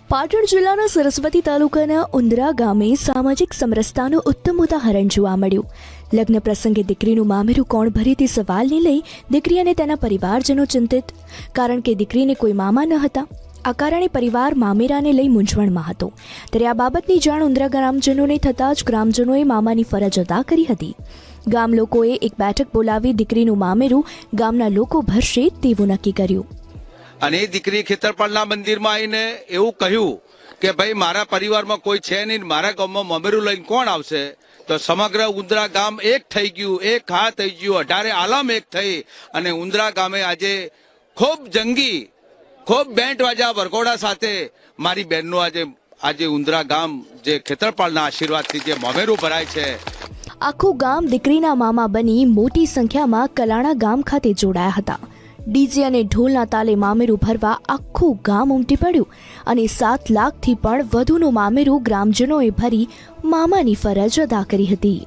પાટણ જિલ્લાના સરસ્વતી તાલુકાના ઉંદરા ગામે સામાજિક સમરસતાનું ઉત્તમ ઉદાહરણ જોવા મળ્યું. લગ્ન પ્રસંગે દીકરીનું મામેરું કોણ ભરે તે સવાલને લઈ દીકરી અને તેના પરિવારજનો ચિંતિત, કારણ કે દીકરીને કોઈ મામા ન હતા. આ કારણે પરિવાર મામેરાને લઈ મૂંઝવણમાં હતો. ત્યારે આ બાબતની જાણ ઉંદરા ગ્રામજનોને થતાં જ ગ્રામજનોએ મામાની ફરજ અદા કરી હતી. ગામ લોકોએ એક બેઠક બોલાવી દીકરીનું મામેરું ગામના લોકો ભરશે તેવું નક્કી કર્યું. અને એ દીકરી ખેતરપાળના મંદિરમાં આવીને એવું કહ્યું કે ભાઈ મારા પરિવારમાં કોઈ છે નહીં, મારા ગામમાં મામેરું લઈને કોણ આવશે? તો સમગ્ર ઉંદરા ગામ એક થઈ ગયું, એક હા થઈ ગયું, 18 આલમ એક થઈ અને ઉંદરા ગામે આજે ખૂબ જંગી, ખૂબ બેન્ટ વાજા વરઘોડા સાથે મારી બહેનનું આજે ઉંદરા ગામ જે ખેતરપાળના આશીર્વાદથી જે મામેરું ભરાય છે. આખું ગામ દીકરીના મામા બની મોટી સંખ્યામાં કલાણા ગામ ખાતે જોડાયા હતા. ડીજે અને ઢોલના તાલે મામેરું ભરવા આખું ગામ ઉમટી પડ્યું અને 7 લાખથી પણ વધુનું મામેરું ગ્રામજનોએ ભરી મામાની ફરજ અદા કરી હતી.